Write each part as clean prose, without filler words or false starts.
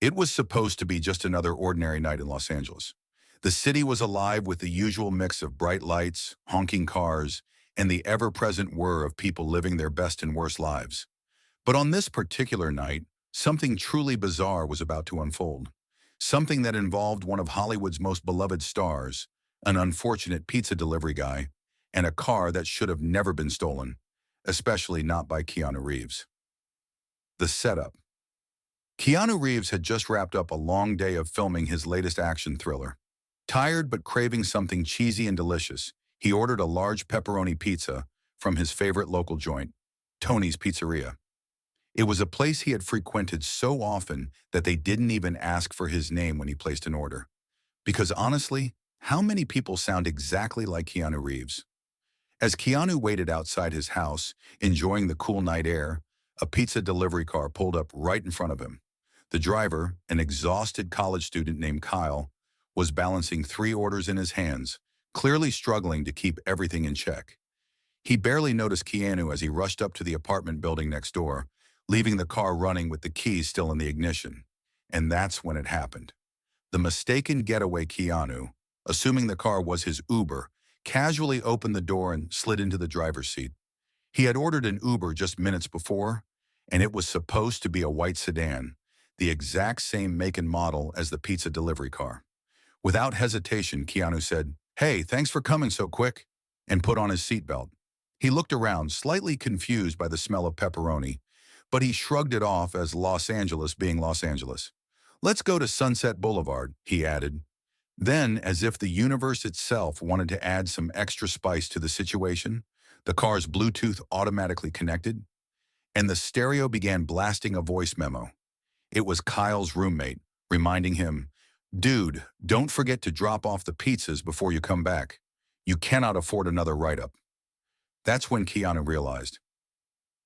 It was supposed to be just another ordinary night in Los Angeles. The city was alive with the usual mix of bright lights, honking cars, and the ever-present whir of people living their best and worst lives. But on this particular night, something truly bizarre was about to unfold. Something that involved one of Hollywood's most beloved stars, an unfortunate pizza delivery guy, and a car that should have never been stolen, especially not by Keanu Reeves. The setup. Keanu Reeves had just wrapped up a long day of filming his latest action thriller. Tired but craving something cheesy and delicious, he ordered a large pepperoni pizza from his favorite local joint, Tony's Pizzeria. It was a place he had frequented so often that they didn't even ask for his name when he placed an order. Because honestly, how many people sound exactly like Keanu Reeves? As Keanu waited outside his house, enjoying the cool night air, a pizza delivery car pulled up right in front of him. The driver, an exhausted college student named Kyle, was balancing 3 orders in his hands, clearly struggling to keep everything in check. He barely noticed Keanu as he rushed up to the apartment building next door, leaving the car running with the keys still in the ignition. And that's when it happened. The mistaken getaway Keanu, assuming the car was his Uber, casually opened the door and slid into the driver's seat. He had ordered an Uber just minutes before, and it was supposed to be a white sedan, the exact same make and model as the pizza delivery car. Without hesitation, Keanu said, "Hey, thanks for coming so quick," and put on his seatbelt. He looked around, slightly confused by the smell of pepperoni, but he shrugged it off as Los Angeles being Los Angeles. "Let's go to Sunset Boulevard," he added. Then, as if the universe itself wanted to add some extra spice to the situation, the car's Bluetooth automatically connected, and the stereo began blasting a voice memo. It was Kyle's roommate, reminding him, "Dude, don't forget to drop off the pizzas before you come back. You cannot afford another write-up." That's when Keanu realized,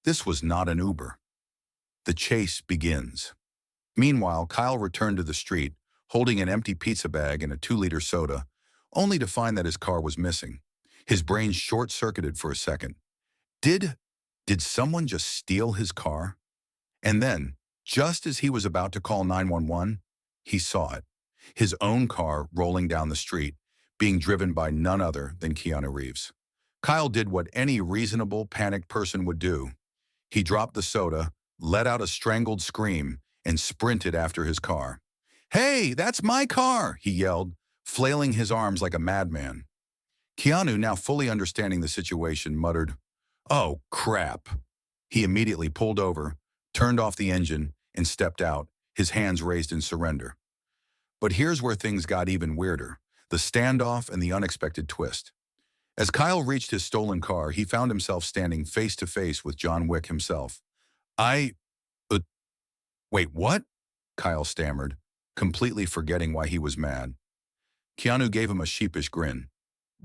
this was not an Uber. The chase begins. Meanwhile, Kyle returned to the street, holding an empty pizza bag and a 2-liter soda, only to find that his car was missing. His brain short-circuited for a second. Did someone just steal his car? And then, just as he was about to call 911, he saw it. His own car rolling down the street, being driven by none other than Keanu Reeves. Kyle did what any reasonable, panicked person would do. He dropped the soda, let out a strangled scream, and sprinted after his car. "Hey, that's my car!" he yelled, flailing his arms like a madman. Keanu, now fully understanding the situation, muttered, "Oh, crap." He immediately pulled over, turned off the engine, and stepped out, his hands raised in surrender. But here's where things got even weirder, the standoff and the unexpected twist. As Kyle reached his stolen car, he found himself standing face to face with John Wick himself. I, uh, wait, what?" Kyle stammered, completely forgetting why he was mad. Keanu gave him a sheepish grin.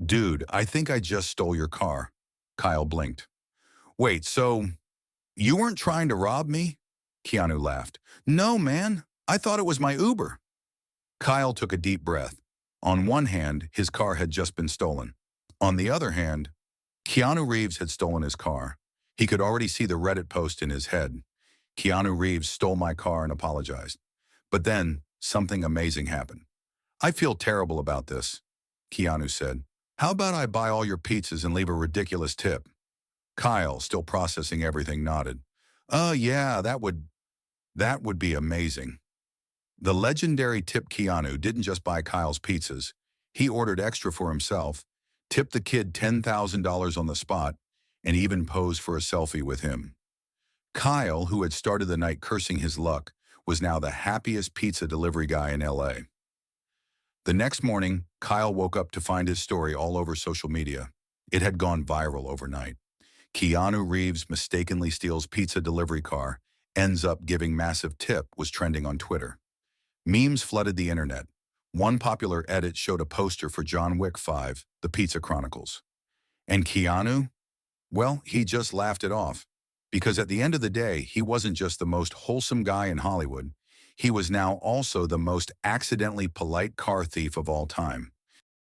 "Dude, I think I just stole your car." Kyle blinked. "Wait, so you weren't trying to rob me?" Keanu laughed. "No, man. I thought it was my Uber." Kyle took a deep breath. On one hand, his car had just been stolen. On the other hand, Keanu Reeves had stolen his car. He could already see the Reddit post in his head. "Keanu Reeves stole my car and apologized." But then, something amazing happened. "I feel terrible about this," Keanu said. "How about I buy all your pizzas and leave a ridiculous tip?" Kyle, still processing everything, nodded. Yeah, that would be amazing." The legendary Tip Keanu didn't just buy Kyle's pizzas. He ordered extra for himself, tipped the kid $10,000 on the spot, and even posed for a selfie with him. Kyle, who had started the night cursing his luck, was now the happiest pizza delivery guy in LA. The next morning, Kyle woke up to find his story all over social media. It had gone viral overnight. Keanu Reeves mistakenly steals pizza delivery car, ends up giving massive tip was trending on Twitter. Memes flooded the internet. One popular edit showed a poster for John Wick 5, The Pizza Chronicles. And Keanu? Well, he just laughed it off. Because at the end of the day, he wasn't just the most wholesome guy in Hollywood. He was now also the most accidentally polite car thief of all time.